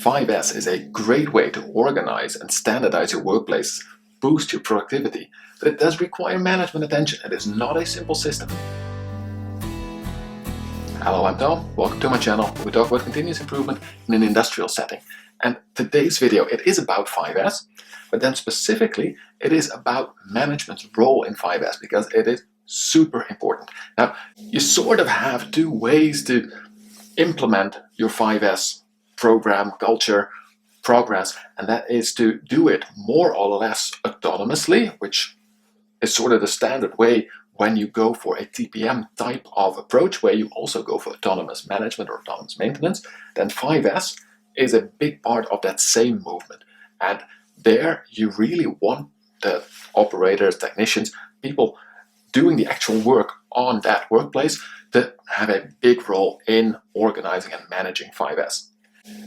5S is a great way to organize and standardize your workplaces, boost your productivity, but it does require management attention. It is not a simple system. Hello, I'm Tom. Welcome to my channel, where we talk about continuous improvement in an industrial setting. And today's video, it is about 5S, but then specifically, it is about management's role in 5S because it is super important. Now, you sort of have two ways to implement your 5S program, culture, progress, and that is to do it more or less autonomously, which is sort of the standard way when you go for a TPM type of approach, where you also go for autonomous management or autonomous maintenance. Then 5S is a big part of that same movement. And there you really want the operators, technicians, people doing the actual work on that workplace to have a big role in organizing and managing 5S.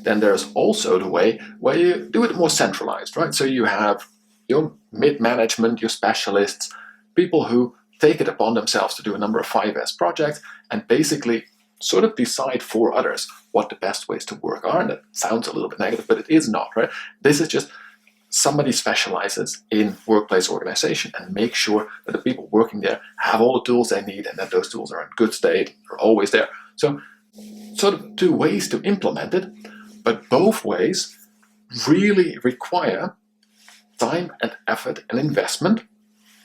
Then there's also the way where you do it more centralized, right? So you have your mid-management, your specialists, people who take it upon themselves to do a number of 5S projects and basically sort of decide for others what the best ways to work are. And that sounds a little bit negative, but it is not, right? This is just somebody specializes in workplace organization and make sure that the people working there have all the tools they need and that those tools are in good state, are always there. So sort of two ways to implement it, but both ways really require time and effort and investment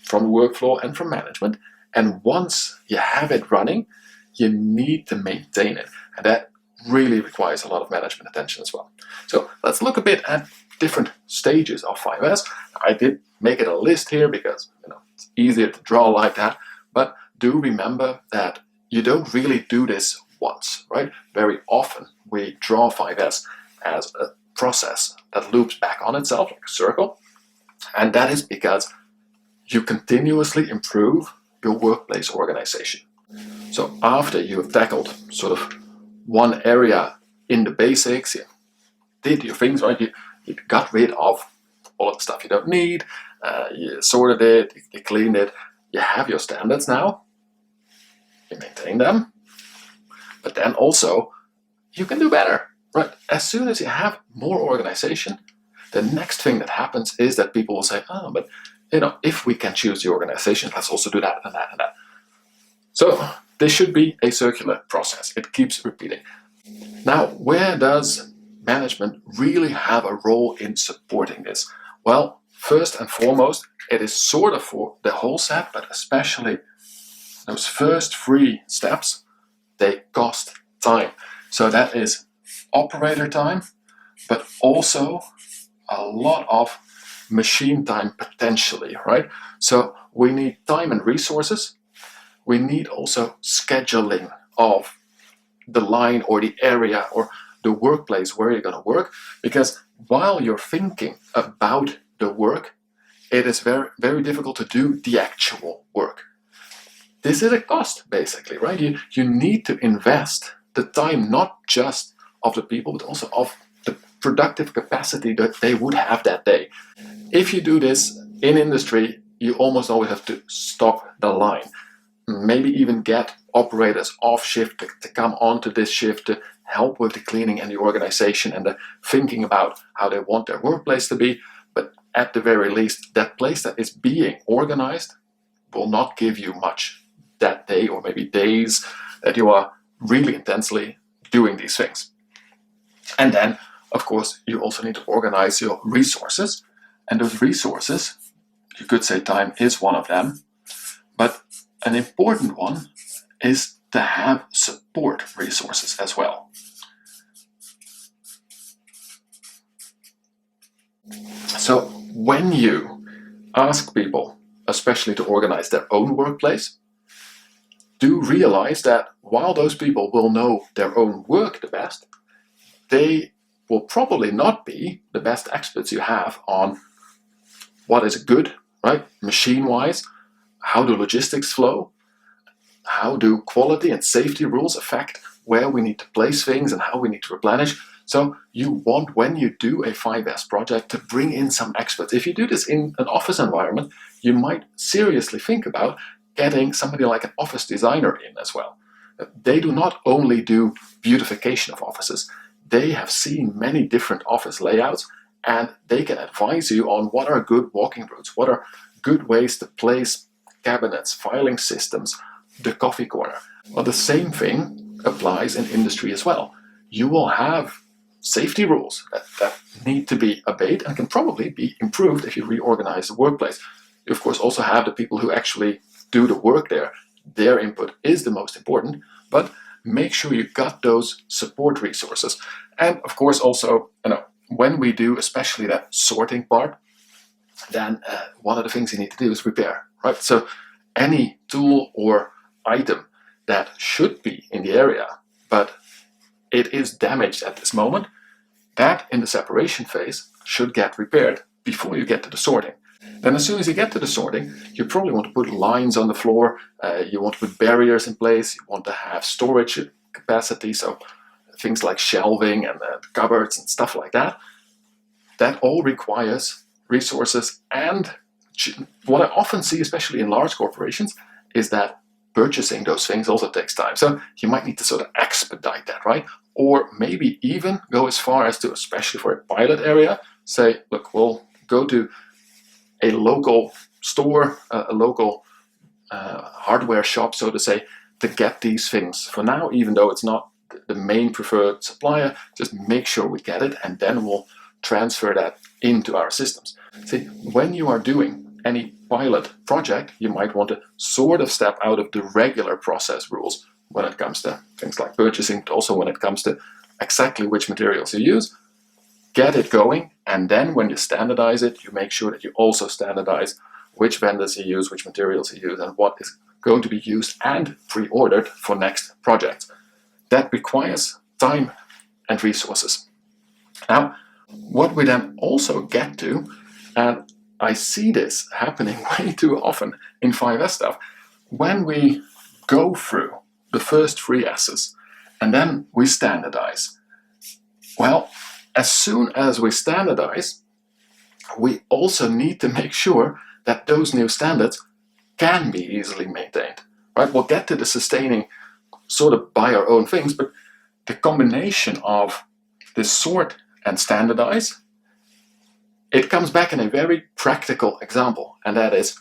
from the workflow and from management. And once you have it running, you need to maintain it. And that really requires a lot of management attention as well. So let's look a bit at different stages of 5S. I did make it a list here because it's easier to draw like that, but do remember that you don't really do this once, right? Very often we draw 5S as a process that loops back on itself like a circle, and that is because you continuously improve your workplace organization. So after you have tackled sort of one area in the basics, you did your things right, you got rid of all of the stuff you don't need, you sorted it, you cleaned it, you have your standards now, you maintain them, but then also you can do better, right? As soon as you have more organization, the next thing that happens is that people will say, oh, but if we can choose the organization, let's also do that and that and that. So this should be a circular process. It keeps repeating. Now, where does management really have a role in supporting this? Well, first and foremost, it is sort of for the whole set, but especially those first 3 steps, they cost time. So that is operator time, but also a lot of machine time potentially, right? So we need time and resources. We need also scheduling of the line or the area or the workplace where you're going to work, because while you're thinking about the work, it is very, very difficult to do the actual work. This is a cost, basically, right? You need to invest the time, not just of the people, but also of the productive capacity that they would have that day. If you do this in industry, you almost always have to stop the line. Maybe even get operators off shift to come onto this shift to help with the cleaning and the organization and the thinking about how they want their workplace to be. But at the very least, that place that is being organized will not give you much that day or maybe days that you are really intensely doing these things. And then, of course, you also need to organize your resources. And those resources, you could say time is one of them, but an important one is to have support resources as well. So when you ask people, especially to organize their own workplace, do realize that while those people will know their own work the best, they will probably not be the best experts you have on what is good, right? Machine-wise, how do logistics flow? How do quality and safety rules affect where we need to place things and how we need to replenish? So you want, when you do a 5S project, to bring in some experts. If you do this in an office environment, you might seriously think about getting somebody like an office designer in as well. They do not only do beautification of offices, they have seen many different office layouts, and they can advise you on what are good walking routes, what are good ways to place cabinets, filing systems, the coffee corner. Well, the same thing applies in industry as well. You will have safety rules that need to be obeyed and can probably be improved if you reorganize the workplace. You of course also have the people who actually do the work there. Their input is the most important, but make sure you got those support resources. And of course also, when we do especially that sorting part, then one of the things you need to do is repair, right? So any tool or item that should be in the area, but it is damaged at this moment, that in the separation phase should get repaired before you get to the sorting. Then as soon as you get to the sorting, you probably want to put lines on the floor, you want to put barriers in place, you want to have storage capacity, so things like shelving and cupboards and stuff like that. That all requires resources, and what I often see, especially in large corporations, is that purchasing those things also takes time. So you might need to sort of expedite that, right? Or maybe even go as far as to, especially for a pilot area, say, look, we'll go to a local store, a local hardware shop, so to say, to get these things. For now, even though it's not the main preferred supplier, just make sure we get it, and then we'll transfer that into our systems. See, when you are doing any pilot project, you might want to sort of step out of the regular process rules when it comes to things like purchasing, but also when it comes to exactly which materials you use. Get it going, and then when you standardize it, you make sure that you also standardize which vendors you use, which materials you use, and what is going to be used and pre-ordered for next projects. That requires time and resources. Now, what we then also get to, and I see this happening way too often in 5S stuff, when we go through the first 3 S's and then we standardize. Well, as soon as we standardize, we also need to make sure that those new standards can be easily maintained. Right? We'll get to the sustaining sort of by our own things, but the combination of this sort and standardize, it comes back in a very practical example, and that is,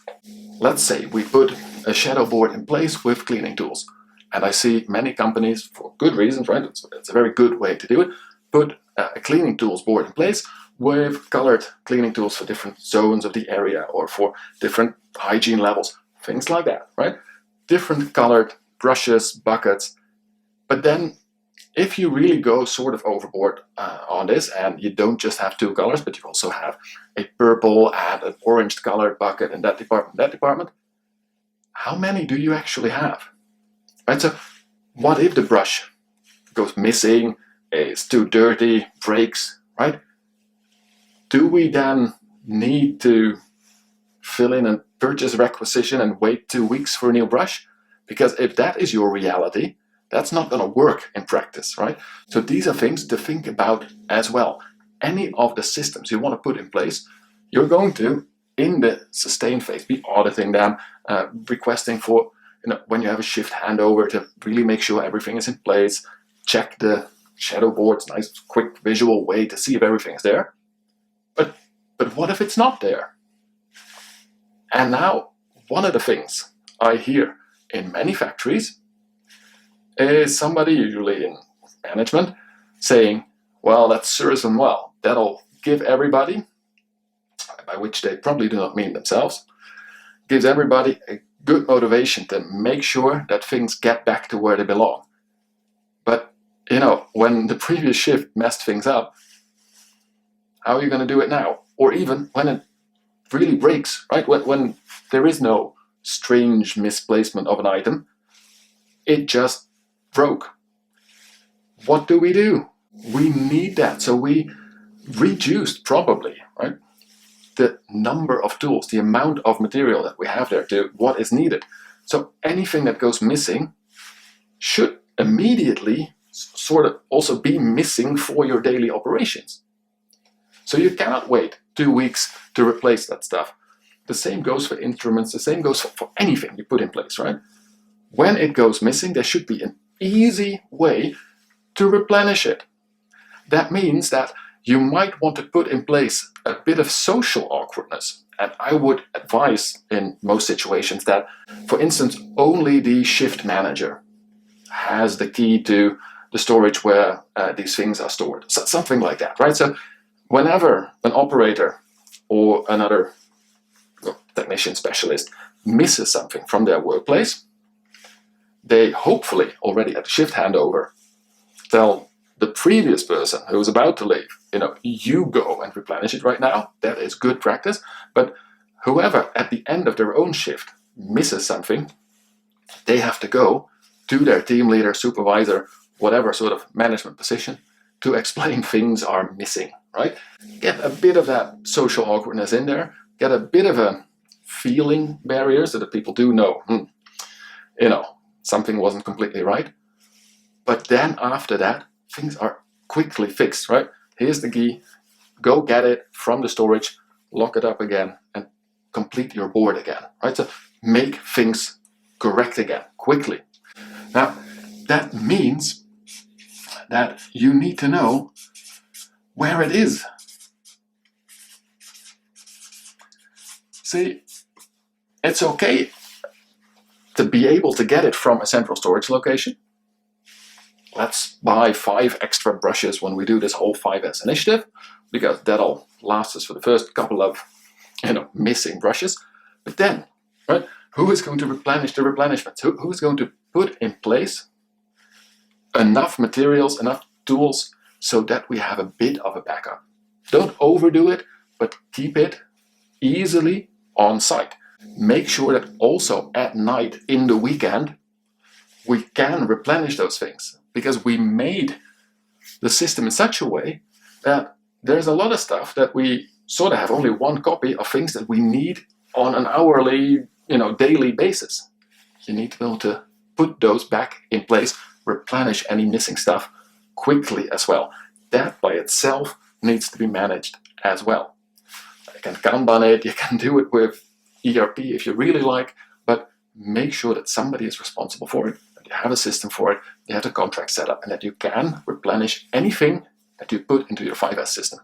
let's say we put a shadow board in place with cleaning tools, and I see many companies, for good reasons, right, it's a very good way to do it, put a cleaning tools board in place with colored cleaning tools for different zones of the area or for different hygiene levels, things like that, right? Different colored brushes, buckets, but then if you really go sort of overboard on this, and you don't just have 2 colors, but you also have a purple and an orange colored bucket in that department, how many do you actually have? Right? So what if the brush goes missing, is too dirty, breaks, right? Do we then need to fill in a purchase requisition and wait 2 weeks for a new brush? Because if that is your reality, that's not going to work in practice, right? So these are things to think about as well. Any of the systems you want to put in place, you're going to, in the sustain phase, be auditing them, requesting for, when you have a shift handover, to really make sure everything is in place, check the shadow boards, nice quick visual way to see if everything is there. But what if it's not there? And now, one of the things I hear in many factories is somebody, usually in management, saying, well, that serves them well. That'll give everybody, by which they probably do not mean themselves, gives everybody a good motivation to make sure that things get back to where they belong. But, when the previous shift messed things up, how are you going to do it now? Or even when it really breaks, right? When there is no strange misplacement of an item, it just broke. What do? We need that. So we reduced probably, right, the number of tools, the amount of material that we have there to what is needed. So anything that goes missing should immediately sort of also be missing for your daily operations. So you cannot wait 2 weeks to replace that stuff. The same goes for instruments, the same goes for anything you put in place, right? When it goes missing, there should be an easy way to replenish it. That means that you might want to put in place a bit of social awkwardness. And I would advise in most situations that, for instance, only the shift manager has the key to the storage where these things are stored. So, something like that, right? So whenever an operator or another technician specialist misses something from their workplace, they hopefully already at the shift handover tell the previous person who is about to leave, you go and replenish it right now. That is good practice. But whoever at the end of their own shift misses something, they have to go to their team leader, supervisor, whatever sort of management position to explain things are missing, right? Get a bit of that social awkwardness in there, get a bit of a feeling barrier so that people do know, something wasn't completely right. But then after that, things are quickly fixed, right? Here's the key, go get it from the storage, lock it up again, and complete your board again, right? So make things correct again, quickly. Now, that means that you need to know where it is. See, it's okay to be able to get it from a central storage location. Let's buy 5 extra brushes when we do this whole 5S initiative, because that'll last us for the first couple of missing brushes. But then, right, who is going to replenish the replenishments? Who is going to put in place enough materials, enough tools, so that we have a bit of a backup? Don't overdo it, but keep it easily on site. Make sure that also at night, in the weekend, we can replenish those things, because we made the system in such a way that there's a lot of stuff that we sort of have only one copy of things that we need on an hourly, daily basis. You need to be able to put those back in place, replenish any missing stuff quickly as well. That by itself needs to be managed as well. You can Kanban it, you can do it with ERP if you really like, but make sure that somebody is responsible for it, that you have a system for it, you have the contract set up, and that you can replenish anything that you put into your 5S system.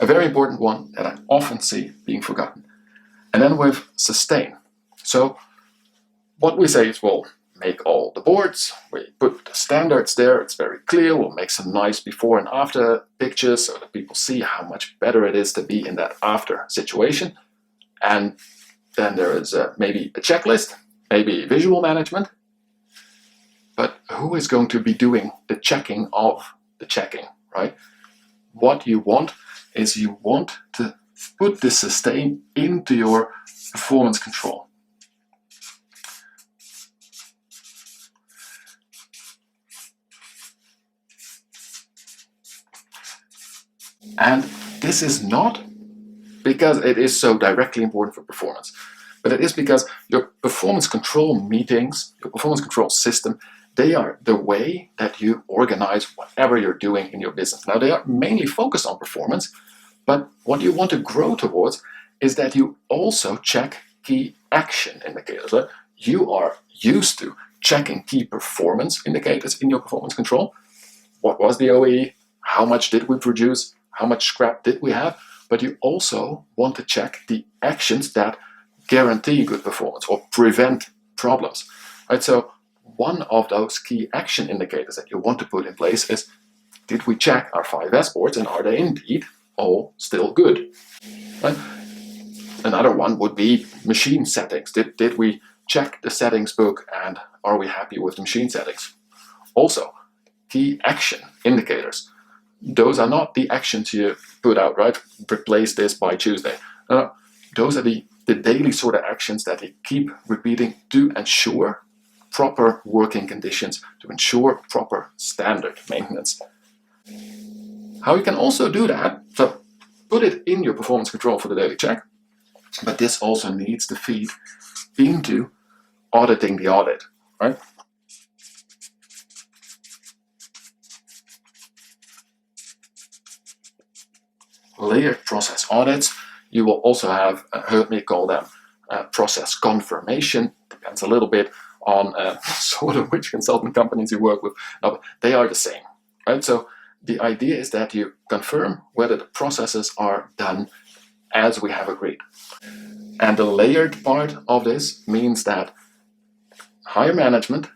A very important one that I often see being forgotten. And then with sustain. So what we say is we'll make all the boards, we put the standards there, it's very clear, we'll make some nice before and after pictures so that people see how much better it is to be in that after situation. And then there is maybe a checklist, maybe visual management. But who is going to be doing the checking of the checking, right? What you want is you want to put the sustain into your performance control. And this is not because it is so directly important for performance, but it is because your performance control meetings, your performance control system, they are the way that you organize whatever you're doing in your business. Now, they are mainly focused on performance, but what you want to grow towards is that you also check key action indicators. Right? You are used to checking key performance indicators in your performance control. What was the OEE? How much did we produce? How much scrap did we have? But you also want to check the actions that guarantee good performance or prevent problems. Right? So one of those key action indicators that you want to put in place is, did we check our 5S boards and are they indeed all still good? Right? Another one would be machine settings. Did we check the settings book and are we happy with the machine settings? Also, key action indicators. Those are not the actions you put out, right? Replace this by Tuesday. Those are the daily sort of actions that you keep repeating to ensure proper working conditions, to ensure proper standard maintenance. How you can also do that, so put it in your performance control for the daily check, but this also needs to feed into auditing the audit, right? Layered process audits. You will also have heard me call them process confirmation. Depends a little bit on sort of which consultant companies you work with. No, but they are the same, right? So the idea is that you confirm whether the processes are done as we have agreed. And the layered part of this means that higher management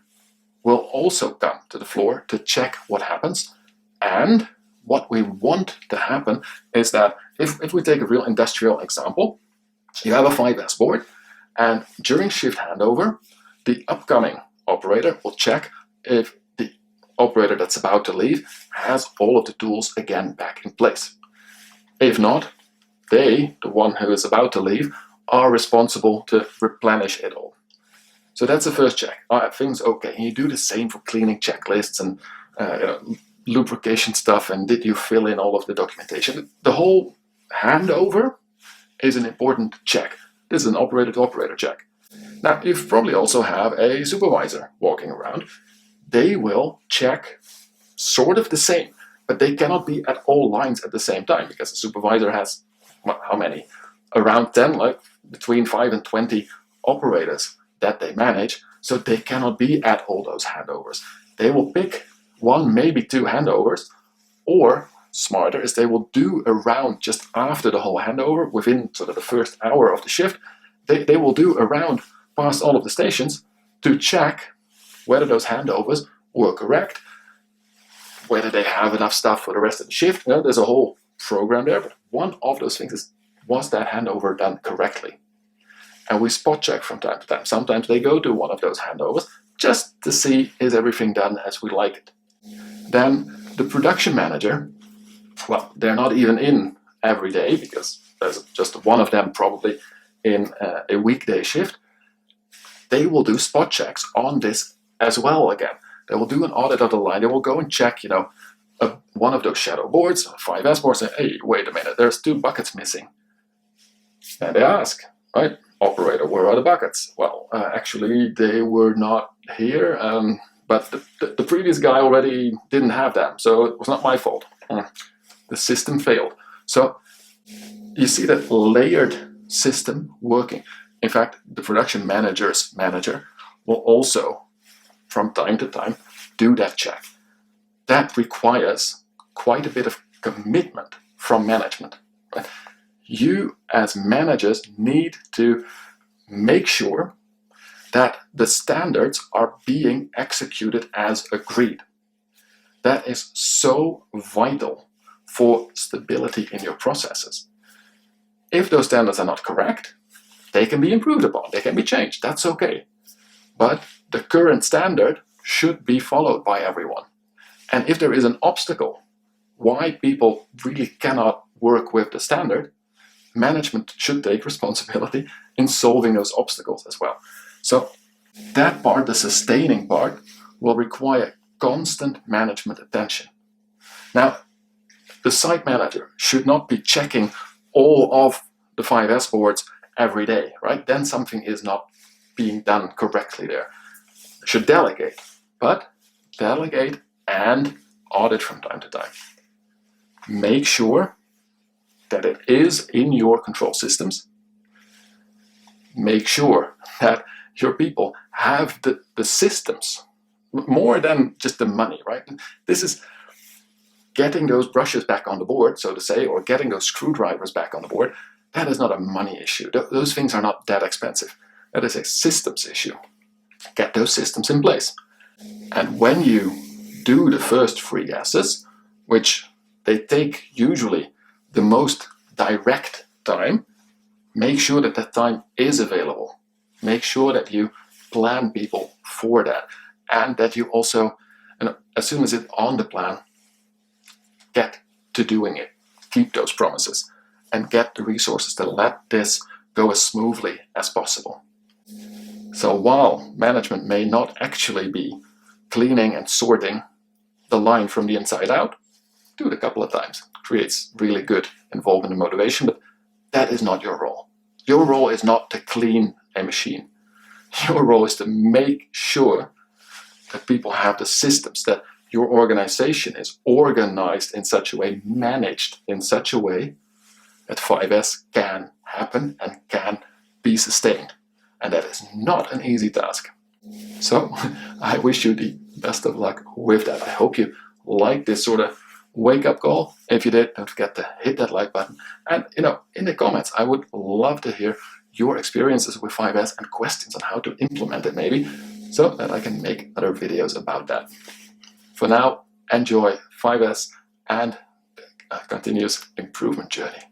will also come to the floor to check what happens. And what we want to happen is that if we take a real industrial example, you have a 5S board, and during shift handover, the upcoming operator will check if the operator that's about to leave has all of the tools again back in place. If not, they, the one who is about to leave, are responsible to replenish it all. So that's the first check. Are things okay? And you do the same for cleaning checklists and lubrication stuff, and did you fill in all of the documentation? The whole handover is an important check. This is an operator-to-operator check. Now, you probably also have a supervisor walking around. They will check sort of the same, but they cannot be at all lines at the same time, because the supervisor has, how many? Around 10, like between 5 and 20 operators that they manage, so they cannot be at all those handovers. They will pick one, maybe two handovers, or smarter is they will do around just after the whole handover, within sort of the first hour of the shift, they will do around past all of the stations to check whether those handovers were correct, whether they have enough stuff for the rest of the shift. You know, there's a whole program there, but one of those things is, was that handover done correctly? And we spot check from time to time. Sometimes they go to one of those handovers just to see, is everything done as we like it? Then the production manager, well, they're not even in every day, because there's just one of them probably in a weekday shift. They will do spot checks on this as well again. They will do an audit of the line. They will go and check, one of those shadow boards, 5S boards, and hey, wait a minute, there's 2 buckets missing. And they ask, right, operator, where are the buckets? Well, actually, they were not here, but the previous guy already didn't have them, so it was not my fault. The system failed. So you see that layered system working. In fact, the production manager's manager will also, from time to time, do that check. That requires quite a bit of commitment from management. Right? You, as managers, need to make sure that the standards are being executed as agreed. That is so vital for stability in your processes. If those standards are not correct, they can be improved upon, they can be changed, that's okay. But the current standard should be followed by everyone. And if there is an obstacle why people really cannot work with the standard, management should take responsibility in solving those obstacles as well. So that part, the sustaining part, will require constant management attention. Now, the site manager should not be checking all of the 5S boards every day, right? Then something is not being done correctly there. Should delegate, but delegate and audit from time to time. Make sure that it is in your control systems. Make sure that your people have the systems, more than just the money, right? This is getting those brushes back on the board, so to say, or getting those screwdrivers back on the board. That is not a money issue. Those things are not that expensive. That is a systems issue. Get those systems in place. And when you do the first 3 gases, which they take usually the most direct time, make sure that that time is available. Make sure that you plan people for that, and that you also, as soon as it's on the plan, get to doing it. Keep those promises and get the resources to let this go as smoothly as possible. So while management may not actually be cleaning and sorting the line from the inside out, do it a couple of times. It creates really good involvement and motivation, but that is not your role. Your role is not to clean a machine. Your role is to make sure that people have the systems, that your organization is organized in such a way, managed in such a way, that 5S can happen and can be sustained. And that is not an easy task. So I wish you the best of luck with that. I hope you like this sort of wake-up call. If you did, don't forget to hit that like button. And in the comments, I would love to hear your experiences with 5S and questions on how to implement it maybe, so that I can make other videos about that. For now, enjoy 5S and a continuous improvement journey.